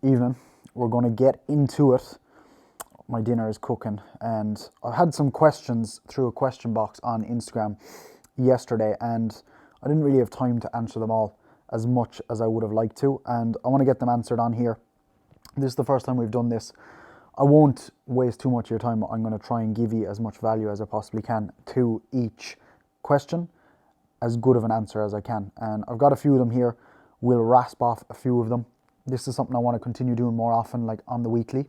evening. We're going to get into it. My dinner is cooking, and I had some questions through a question box on Instagram yesterday, and I didn't really have time to answer them all as much as I would have liked to, and I want to get them answered on here. This is the first time we've done this. I won't waste too much of your time. I'm going to try and give you as much value as I possibly can to each question, as good of an answer as I can. And I've got a few of them here. We'll rasp off a few of them. This is something I want to continue doing more often, like on the weekly,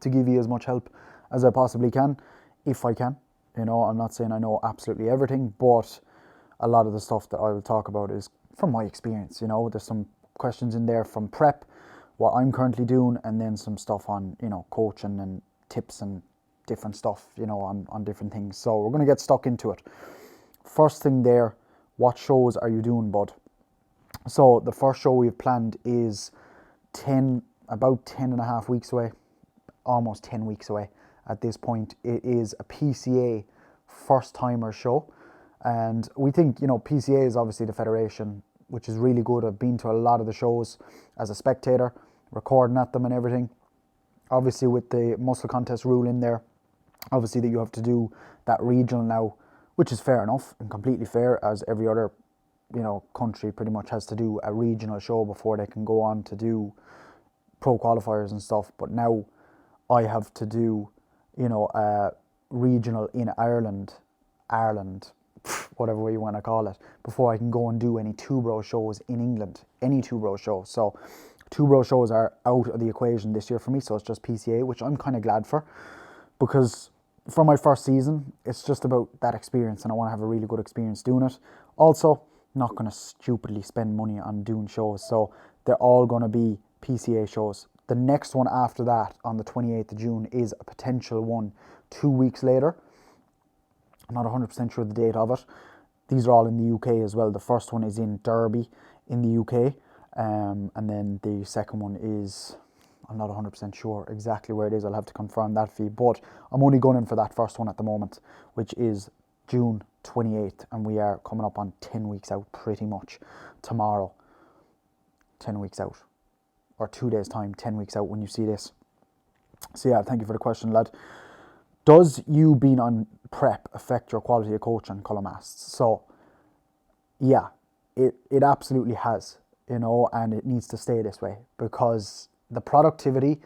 to give you as much help as I possibly can, if I can. You know, I'm not saying I know absolutely everything, but a lot of the stuff that I will talk about is from my experience. You know, there's some questions in there from prep, what I'm currently doing, and then some stuff on, you know, coaching and tips and different stuff, you know, on different things. So we're going to get stuck into it. First thing there, what shows are you doing, bud? So the first show we've planned is about 10 and a half weeks away, almost 10 weeks away at this point. It is a PCA first timer show, and we think, you know, PCA is obviously the federation, which is really good. I've been to a lot of the shows as a spectator, recording at them and everything. Obviously with the muscle contest rule in there, obviously that you have to do that regional now, which is fair enough and completely fair, as every other, you know, country pretty much has to do a regional show before they can go on to do pro qualifiers and stuff. But now I have to do, you know, a regional in Ireland, whatever way you want to call it, before I can go and do any two-bro shows in England, any two-bro show. So two-bro shows are out of the equation this year for me, so it's just PCA, which I'm kind of glad for, because for my first season, it's just about that experience, and I want to have a really good experience doing it. Also, not going to stupidly spend money on doing shows, so they're all going to be PCA shows. The next one after that, on the 28th of June, is a potential one 2 weeks later. I'm not 100% sure the date of it. These are all in the UK as well. The first one is in Derby in the UK, and then the second one is, I'm not 100% sure exactly where it is. I'll have to confirm that for you, but I'm only going in for that first one at the moment, which is June 28th, and we are coming up on 10 weeks out pretty much tomorrow. 10 weeks out, or 2 days time, 10 weeks out when you see this. So yeah, thank you for the question, lad. Does you being on prep affect your quality of coaching, Colin asks? So yeah, it absolutely has, you know, and it needs to stay this way, because the productivity,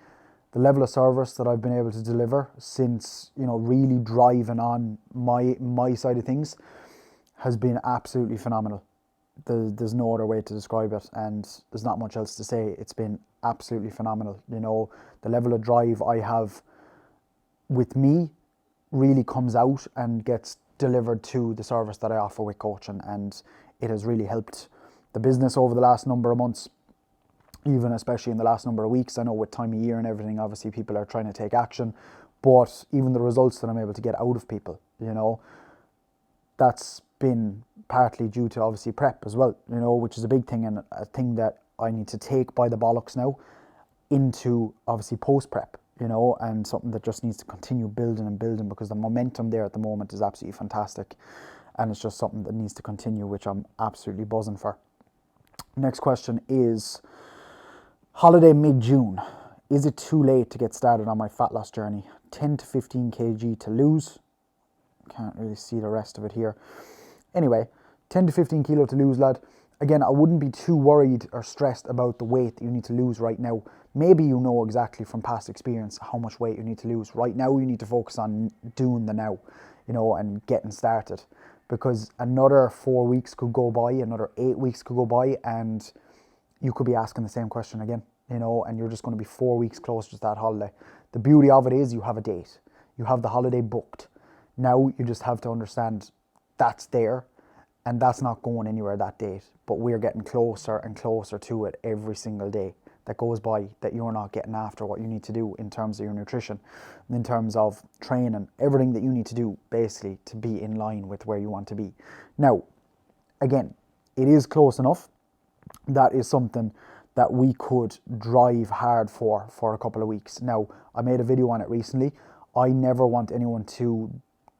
the level of service that I've been able to deliver since, you know, really driving on my side of things has been absolutely phenomenal. There's no other way to describe it, and there's not much else to say. It's been absolutely phenomenal. You know, the level of drive I have with me really comes out and gets delivered to the service that I offer with coaching, and it has really helped the business over the last number of months, even especially in the last number of weeks. I know with time of year and everything, obviously people are trying to take action, but even the results that I'm able to get out of people, you know, that's been partly due to obviously prep as well, you know, which is a big thing, and a thing that I need to take by the bollocks now into obviously post prep, you know, and something that just needs to continue building and building, because the momentum there at the moment is absolutely fantastic, and it's just something that needs to continue, which I'm absolutely buzzing for. Next question is, holiday mid-June, is it too late to get started on my fat loss journey? 10 to 15 kg to lose. Can't really see the rest of it here. Anyway, 10 to 15 kilo to lose, lad. Again, I wouldn't be too worried or stressed about the weight that you need to lose right now. Maybe you know exactly from past experience how much weight you need to lose. Right now, you need to focus on doing the now, you know, and getting started. Because another 4 weeks could go by, another 8 weeks could go by, and you could be asking the same question again, you know, and you're just going to be 4 weeks closer to that holiday. The beauty of it is you have a date. You have the holiday booked. Now you just have to understand that's there, and that's not going anywhere, that date. But we're getting closer and closer to it every single day that goes by, that you're not getting after what you need to do in terms of your nutrition, in terms of training, everything that you need to do basically to be in line with where you want to be. Now, again, it is close enough. That is something that we could drive hard for a couple of weeks. Now, I made a video on it recently. I never want anyone to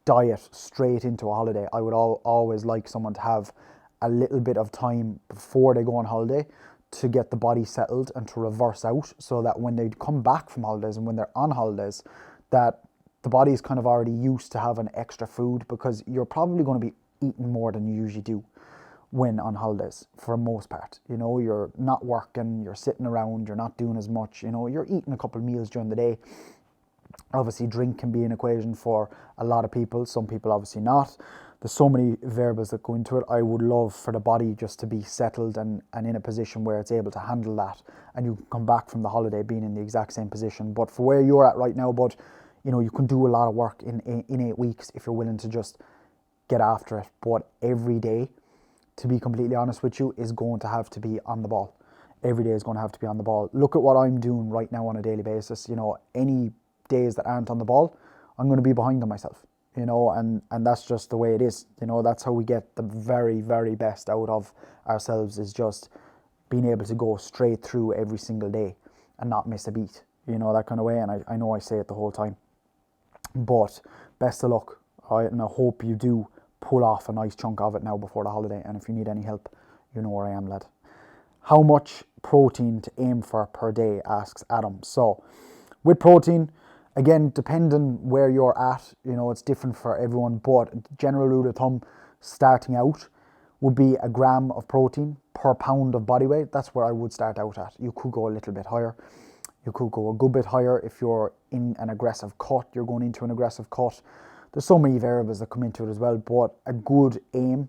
diet straight into a holiday. I would always like someone to have a little bit of time before they go on holiday to get the body settled and to reverse out, so that when they come back from holidays and when they're on holidays, that the body is kind of already used to having extra food, because you're probably going to be eating more than you usually do when on holidays for the most part. You know, you're not working, you're sitting around, you're not doing as much, you know, you're eating a couple of meals during the day. Obviously drink can be an equation for a lot of people, some people obviously not. There's so many variables that go into it. I would love for the body just to be settled and in a position where it's able to handle that, and you can come back from the holiday being in the exact same position. But for where you're at right now, bud, you know, you can do a lot of work in 8 weeks if you're willing to just get after it. But every day, to be completely honest with you, is going to have to be on the ball. Every day is going to have to be on the ball. Look at what I'm doing right now on a daily basis. You know, any days that aren't on the ball, I'm going to be behind on myself, you know, and that's just the way it is. You know, that's how we get the very, very best out of ourselves, is just being able to go straight through every single day and not miss a beat, you know, that kind of way. And I know I say it the whole time, but best of luck, right? And I hope you do pull off a nice chunk of it now before the holiday. And if you need any help, you know where I am, lad. How much protein to aim for per day, asks Adam. So with protein, again, depending where you're at, you know, it's different for everyone, but general rule of thumb starting out would be 1 gram of protein per pound of body weight. That's where I would start out at. You could go a little bit higher. You could go a good bit higher if you're in an aggressive cut, you're going into an aggressive cut. There's so many variables that come into it as well, but a good aim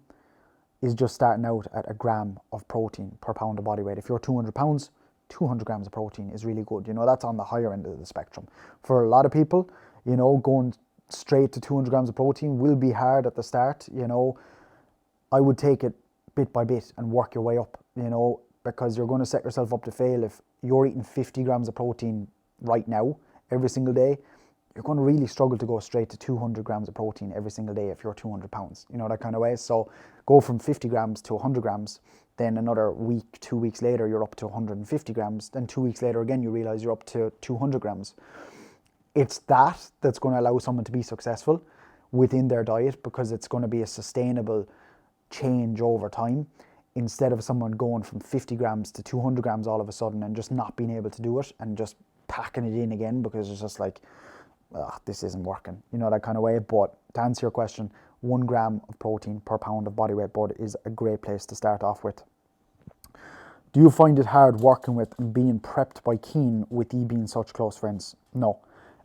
is just starting out at 1 gram of protein per pound of body weight. If you're 200 pounds, 200 grams of protein is really good. You know, that's on the higher end of the spectrum. For a lot of people, you know, going straight to 200 grams of protein will be hard at the start. You know, I would take it bit by bit and work your way up, you know, because you're going to set yourself up to fail. If you're eating 50 grams of protein right now, every single day, you're going to really struggle to go straight to 200 grams of protein every single day if you're 200 pounds, you know, that kind of way. So go from 50 grams to 100 grams, then another week, 2 weeks later, you're up to 150 grams. Then 2 weeks later, again, you realize you're up to 200 grams. It's that's going to allow someone to be successful within their diet, because it's going to be a sustainable change over time, instead of someone going from 50 grams to 200 grams all of a sudden and just not being able to do it and just packing it in again because it's just like, this isn't working, you know, that kind of way. But to answer your question, 1 gram of protein per pound of body weight, bud, is a great place to start off with. Do you find it hard working with and being prepped by Keen with you being such close friends? No.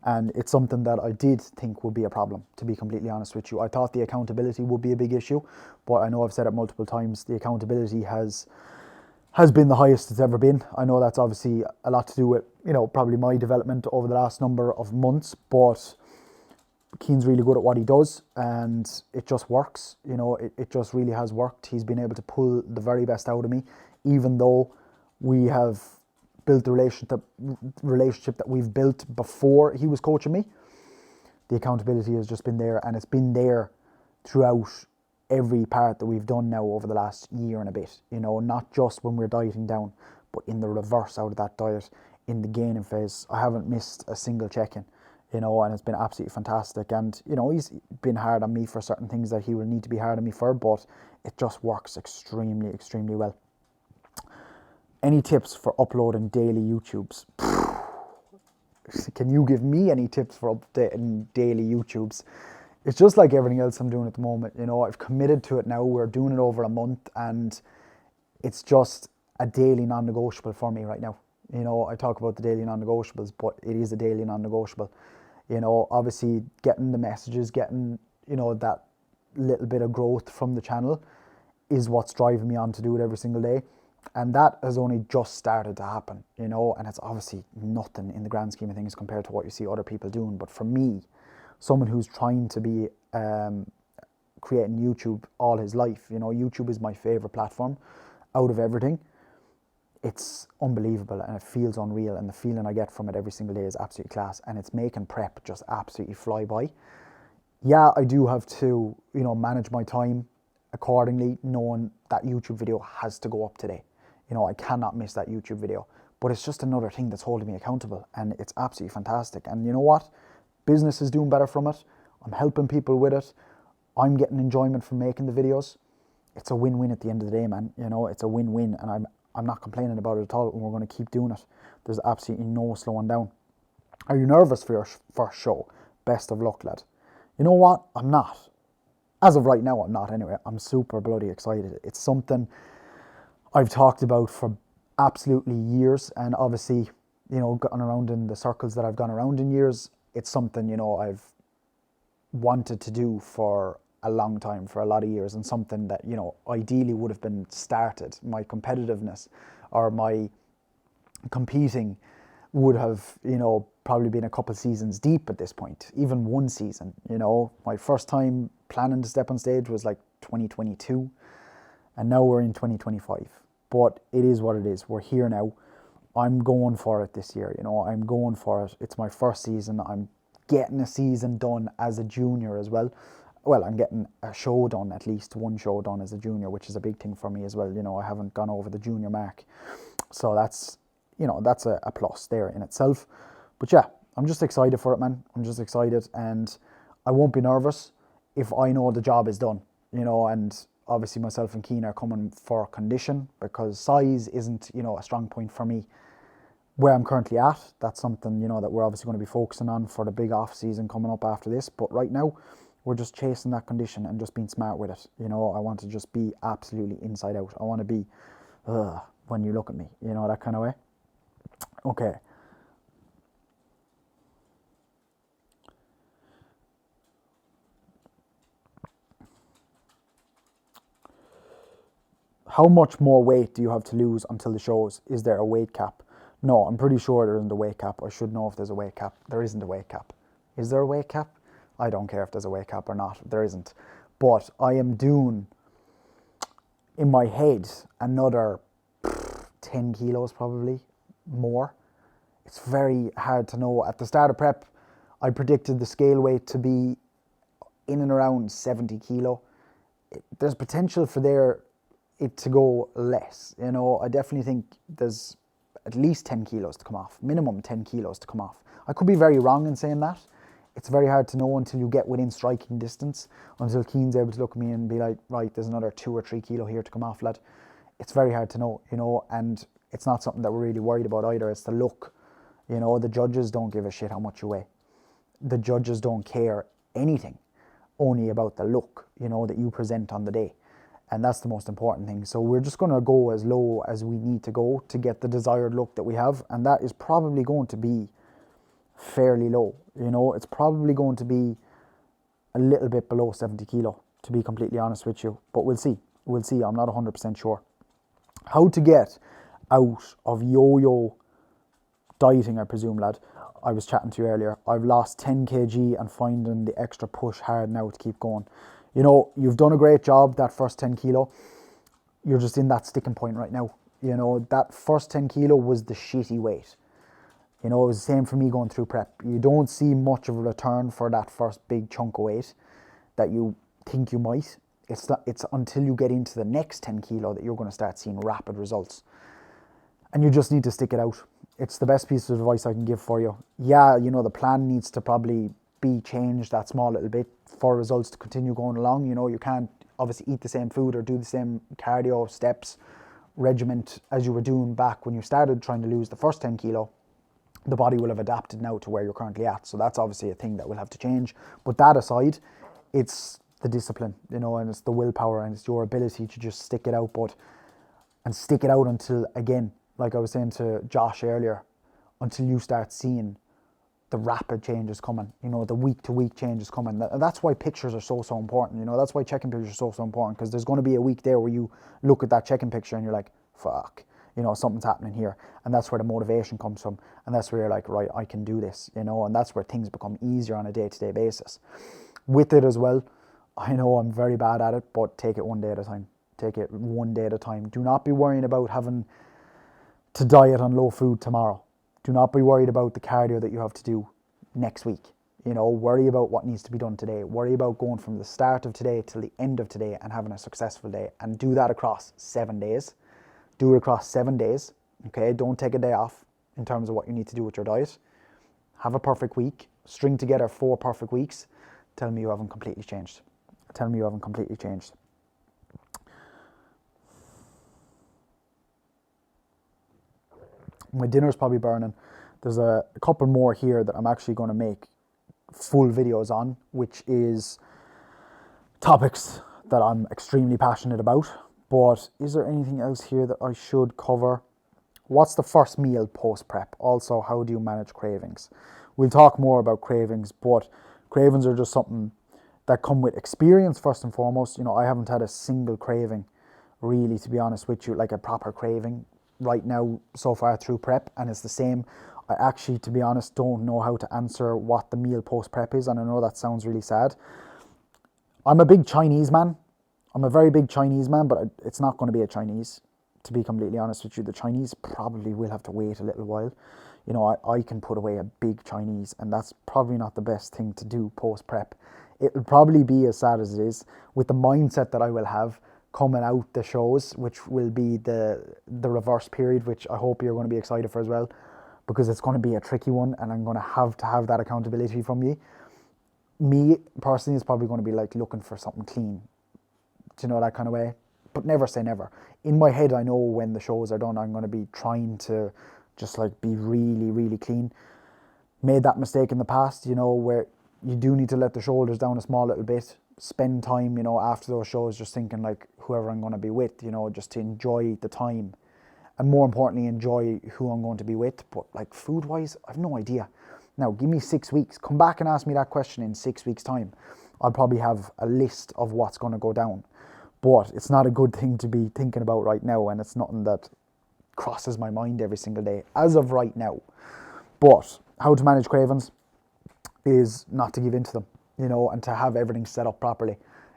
And it's something that I did think would be a problem, to be completely honest with you. I thought the accountability would be a big issue, but I know I've said it multiple times, the accountability has been the highest it's ever been. I know that's obviously a lot to do with, you know, probably my development over the last number of months, but Keen's really good at what he does, and it just works. You know, it just really has worked. He's been able to pull the very best out of me, even though we have built the relationship that we've built before he was coaching me. The accountability has just been there, and it's been there throughout every part that we've done now over the last year and a bit. You know, not just when we're dieting down, but in the reverse out of that diet, in the gaining phase. I haven't missed a single check-in, you know, and it's been absolutely fantastic. And, you know, he's been hard on me for certain things that he will need to be hard on me for, but it just works extremely, extremely well. Any tips for uploading daily YouTubes? Can you give me any tips for updating daily YouTubes? It's just like everything else I'm doing at the moment. You know, I've committed to it now. We're doing it over a month, and it's just a daily non-negotiable for me right now. You know, I talk about the daily non-negotiables, but it is a daily non-negotiable. You know, obviously getting the messages, getting, you know, that little bit of growth from the channel is what's driving me on to do it every single day. And that has only just started to happen, you know, and it's obviously nothing in the grand scheme of things compared to what you see other people doing. But for me, someone who's trying to be creating YouTube all his life, you know, YouTube is my favorite platform out of everything. It's unbelievable and it feels unreal, and the feeling I get from it every single day is absolutely class, and it's making prep just absolutely fly by. Yeah, I do have to, you know, manage my time accordingly, knowing that YouTube video has to go up today. You know, I cannot miss that YouTube video, but it's just another thing that's holding me accountable, and it's absolutely fantastic. And you know what? Business is doing better from it. I'm helping people with it. I'm getting enjoyment from making the videos. It's a win-win at the end of the day, man. You know, it's a win-win, and I'm I'm not complaining about it at all, and we're going to keep doing it. There's absolutely no slowing down. Are you nervous for your first show? Best of luck, lad. You know what? I'm not. As of right now, I'm not anyway. I'm super bloody excited. It's something I've talked about for absolutely years, and obviously, you know, gone around in the circles that I've gone around in years, it's something, you know, I've wanted to do for a long time, for a lot of years, and something that, you know, ideally would have been started. My competitiveness or my competing would have, you know, probably been a couple of seasons deep at this point, even one season. You know, my first time planning to step on stage was like 2022, and now we're in 2025. But it is what it is. We're here now. I'm going for it this year. You know, I'm going for it. It's my first season. I'm getting a season done as a junior as well. Well, I'm getting a show done, at least one show done as a junior, which is a big thing for me as well. You know, I haven't gone over the junior mark, so that's, you know, that's a plus there in itself. But yeah, I'm just excited for it, man. I'm just excited, and I won't be nervous if I know the job is done, you know. And obviously myself and Keane are coming for condition, because size isn't, you know, a strong point for me where I'm currently at. That's something, you know, that we're obviously going to be focusing on for the big off season coming up after this. But right now, we're just chasing that condition and just being smart with it. You know, I want to just be absolutely inside out. I want to be, when you look at me, you know, that kind of way. Okay. How much more weight do you have to lose until the shows? Is there a weight cap? No, I'm pretty sure there isn't a weight cap. I should know if there's a weight cap. There isn't a weight cap. Is there a weight cap? I don't care if there's a weight cap or not. There isn't. But I am doing, in my head, another 10 kilos probably more. It's very hard to know. At the start of prep, I predicted the scale weight to be in and around 70 kilo. There's potential for it to go less. You know, I definitely think there's at least 10 kilos to come off, minimum 10 kilos to come off. I could be very wrong in saying that. It's very hard to know until you get within striking distance, until Keane's able to look at me and be like, right, there's another 2 or 3 kilo here to come off, lad. It's very hard to know, you know, and it's not something that we're really worried about either. It's the look. You know, the judges don't give a shit how much you weigh. The judges don't care anything, only about the look, you know, that you present on the day. And that's the most important thing. So we're just going to go as low as we need to go to get the desired look that we have. And that is probably going to be fairly low. You know, it's probably going to be a little bit below 70 kilo, to be completely honest with you. But we'll see. We'll see. I'm not 100% sure. How to get out of yo-yo dieting, I presume, lad. I was chatting to you earlier. I've lost 10 kg and finding the extra push hard now to keep going. You know, you've done a great job that first 10 kilo. You're just in that sticking point right now. You know, that first 10 kilo was the shitty weight. You know, it was the same for me going through prep. You don't see much of a return for that first big chunk of weight that you think you might. It's until you get into the next 10 kilo that you're going to start seeing rapid results. And you just need to stick it out. It's the best piece of advice I can give for you. Yeah, you know, the plan needs to probably be changed that small little bit for results to continue going along. You know, you can't obviously eat the same food or do the same cardio steps regiment as you were doing back when you started trying to lose the first 10 kilo. The body will have adapted now to where you're currently at. So that's obviously a thing that will have to change. But that aside, it's the discipline, you know, and it's the willpower and it's your ability to just stick it out, and stick it out until, again, like I was saying to Josh earlier, until you start seeing the rapid changes coming, you know, the week-to-week changes coming. That's why pictures are so important, you know. That's why checking pictures are so important, because there's going to be a week there where you look at that checking picture and you're like, fuck, you know, something's happening here. And that's where the motivation comes from. And that's where you're like, right, I can do this, you know. And that's where things become easier on a day-to-day basis. With it as well, I know I'm very bad at it, but take it one day at a time. Take it one day at a time. Do not be worrying about having to diet on low food tomorrow. Do not be worried about the cardio that you have to do next week. You know, worry about what needs to be done today. Worry about going from the start of today till the end of today and having a successful day. And do that across 7 days. Do it across 7 days. Okay, don't take a day off in terms of what you need to do with your diet. Have a perfect week. String together 4 perfect weeks. Tell me you haven't completely changed. Tell me you haven't completely changed. My dinner's probably burning. There's a couple more here that I'm actually going to make full videos on, which is topics that I'm extremely passionate about. But is there anything else here that I should cover? What's the first meal post-prep? Also, how do you manage cravings? We'll talk more about cravings, but cravings are just something that come with experience first and foremost. You know, I haven't had a single craving, really, to be honest with you, like a proper craving right now so far through prep, and it's the same. I actually, to be honest, don't know how to answer what the meal post-prep is, and I know that sounds really sad. I'm a big Chinese man. I'm a very big Chinese man, but it's not going to be a Chinese, to be completely honest with you. The Chinese probably will have to wait a little while. You know, I can put away a big Chinese, and that's probably not the best thing to do post-prep. It'll probably be as sad as it is, with the mindset that I will have coming out the shows, which will be the reverse period, which I hope you're going to be excited for as well, because it's going to be a tricky one, and I'm going to have that accountability from you. Me, personally, is probably going to be like looking for something clean. Do you know, that kind of way? But never say never. In my head, I know when the shows are done, I'm going to be trying to just like be really, really clean. Made that mistake in the past, you know, where you do need to let the shoulders down a small little bit. Spend time, you know, after those shows just thinking like whoever I'm going to be with, you know, just to enjoy the time. And more importantly, enjoy who I'm going to be with. But like food-wise, I've no idea. Now, give me 6 weeks. Come back and ask me that question in 6 weeks' time. I'll probably have a list of what's going to go down. But it's not a good thing to be thinking about right now, and it's nothing that crosses my mind every single day, as of right now. But how to manage cravings is not to give in to them, you know, and to have everything set up properly.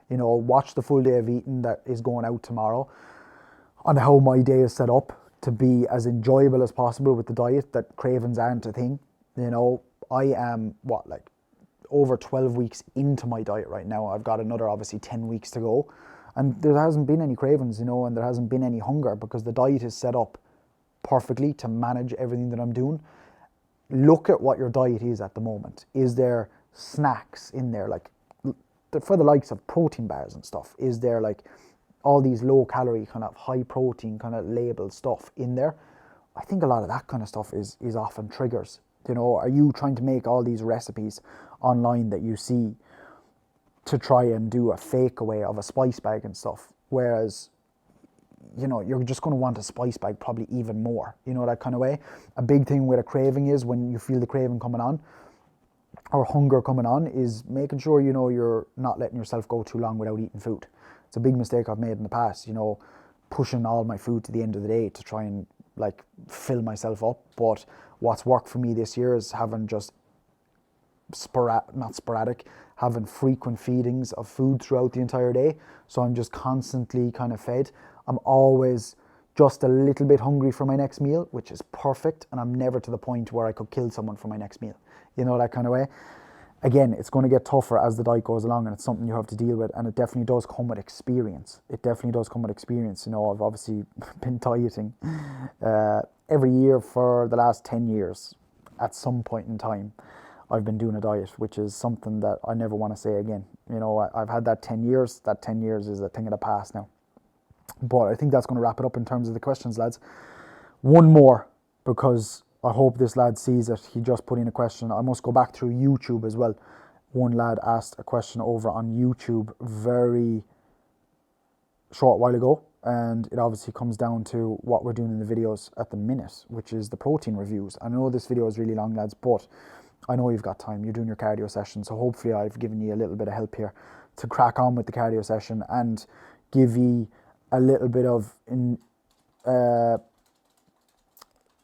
You know, watch the full day of eating that is going out tomorrow on how my day is set up to be as enjoyable as possible with the diet, that cravings aren't a thing. You know, I am, over 12 weeks into my diet right now. I've got another, obviously, 10 weeks to go. And there hasn't been any cravings, you know, and there hasn't been any hunger because the diet is set up perfectly to manage everything that I'm doing. Look at what your diet is at the moment. Is there snacks in there, like for the likes of protein bars and stuff? Is there like all these low calorie kind of high protein kind of labeled stuff in there? I think a lot of that kind of stuff is often triggers. You know, are you trying to make all these recipes online that you see to try and do a fake away of a spice bag and stuff? Whereas, you know, you're just going to want a spice bag probably even more, you know, that kind of way. A big thing with a craving is when you feel the craving coming on or hunger coming on is making sure, you know, you're not letting yourself go too long without eating food. It's a big mistake I've made in the past, you know, pushing all my food to the end of the day to try and like fill myself up. But what's worked for me this year is having just having frequent feedings of food throughout the entire day. So I'm just constantly kind of fed. I'm always just a little bit hungry for my next meal, which is perfect. And I'm never to the point where I could kill someone for my next meal, you know, that kind of way. Again, it's going to get tougher as the diet goes along, and it's something you have to deal with, and it definitely does come with experience. You know, I've obviously been dieting every year for the last 10 years. At some point in time, I've been doing a diet, which is something that I never want to say again. You know, I've had that 10 years. That 10 years is a thing of the past now. But I think that's going to wrap it up in terms of the questions, lads. One more, because I hope this lad sees it. He just put in a question. I must go back through YouTube as well. One lad asked a question over on YouTube very short while ago, and it obviously comes down to what we're doing in the videos at the minute, which is the protein reviews. I know this video is really long, lads, but I know you've got time. You're doing your cardio session, so hopefully I've given you a little bit of help here to crack on with the cardio session and give you a little bit of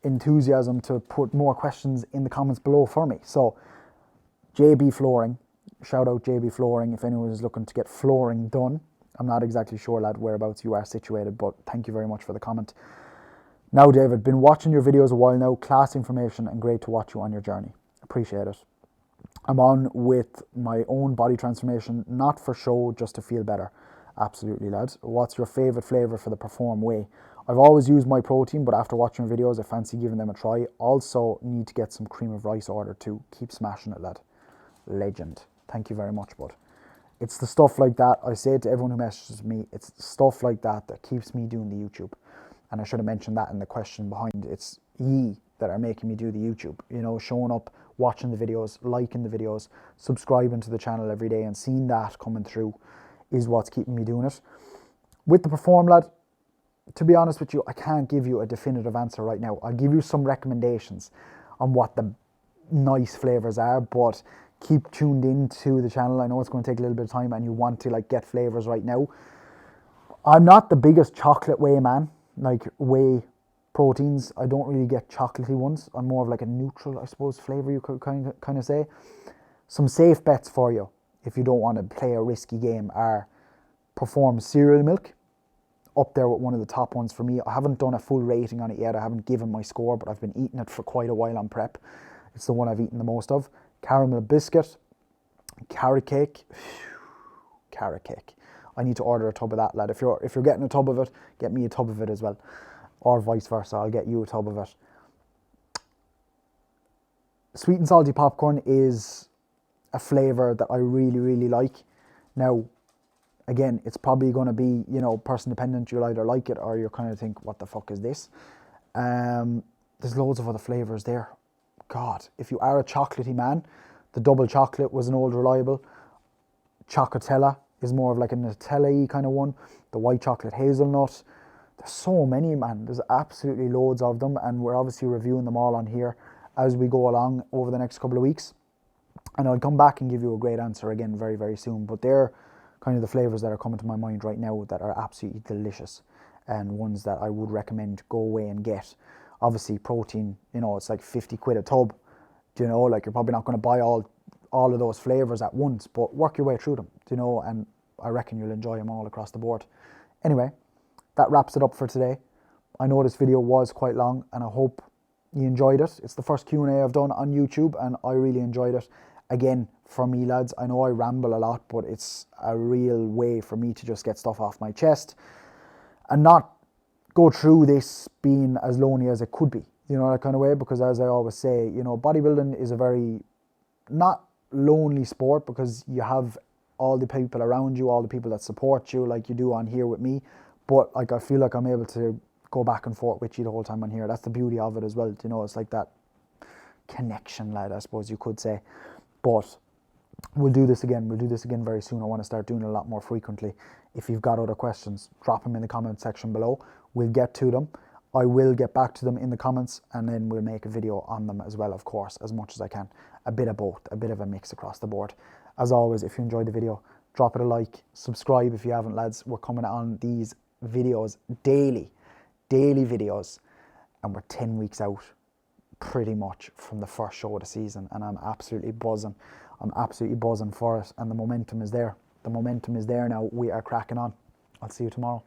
enthusiasm to put more questions in the comments below for me. So JB Flooring, shout out JB Flooring if anyone is looking to get flooring done. I'm not exactly sure, lad, whereabouts you are situated, but thank you very much for the comment. Now, David, been watching your videos a while now. Class information and great to watch you on your journey. Appreciate it. I'm on with my own body transformation, not for show, just to feel better. Absolutely, lads. What's your favourite flavour for the Perform Whey? I've always used my protein, but after watching videos, I fancy giving them a try. Also need to get some cream of rice ordered too. Keep smashing it, lad. Legend. Thank you very much, bud. It's the stuff like that, I say it to everyone who messages me, it's stuff like that that keeps me doing the YouTube. And I should have mentioned that in the question behind. It's ye that are making me do the YouTube. You know, showing up, watching the videos, liking the videos, subscribing to the channel every day, and seeing that coming through is what's keeping me doing it. With the Perform lad, to be honest with you, I can't give you a definitive answer right now. I'll give you some recommendations on what the nice flavors are, but keep tuned into the channel. I know it's going to take a little bit of time and you want to like get flavors right now. I'm not the biggest chocolate whey man, like whey proteins. I don't really get chocolatey ones. I'm more of like a neutral, I suppose, flavor you could kind of say. Some safe bets for you if you don't want to play a risky game are Perform cereal milk, up there with one of the top ones for me. I haven't done a full rating on it yet. I haven't given my score, but I've been eating it for quite a while on prep. It's the one I've eaten the most of. Caramel biscuit, carrot cake. Carrot cake. I need to order a tub of that, lad. If you're getting a tub of it, get me a tub of it as well. Or vice versa, I'll get you a tub of it. Sweet and salty popcorn is a flavour that I really, really like. Now, again, it's probably going to be, you know, person dependent. You'll either like it or you'll kind of think, what the fuck is this? There's loads of other flavours there. God, if you are a chocolatey man, the double chocolate was an old reliable. Chocotella is more of like a Nutella-y kind of one. The white chocolate hazelnut. There's so many, man. There's absolutely loads of them, and we're obviously reviewing them all on here as we go along over the next couple of weeks. And I'll come back and give you a great answer again very, very soon. But they're kind of the flavours that are coming to my mind right now that are absolutely delicious and ones that I would recommend go away and get. Obviously, protein, you know, it's like 50 quid a tub. Do you know, like you're probably not going to buy all of those flavours at once, but work your way through them, do you know, and I reckon you'll enjoy them all across the board. Anyway, that wraps it up for today. I know this video was quite long and I hope you enjoyed it. It's the first Q&A I've done on YouTube and I really enjoyed it. Again, for me, lads, I know I ramble a lot, but it's a real way for me to just get stuff off my chest and not go through this being as lonely as it could be, you know, that kind of way, because as I always say, you know, bodybuilding is a very not lonely sport because you have all the people around you, all the people that support you like you do on here with me, but like I feel like I'm able to go back and forth with you the whole time on here. That's the beauty of it as well, you know, it's like that connection, lad, I suppose you could say. But we'll do this again very soon. I want to start doing it a lot more frequently. If you've got other questions, drop them in the comment section below. We'll get to them. I will get back to them in the comments and then we'll make a video on them as well, of course, as much as I can. A bit of both, a bit of a mix across the board. As always, if you enjoyed the video, drop it a like, subscribe if you haven't, lads. We're coming on these videos daily videos, and we're 10 weeks out pretty much from the first show of the season, and I'm absolutely buzzing. I'm absolutely buzzing for it, and the momentum is there. The momentum is there now. We are cracking on. I'll see you tomorrow.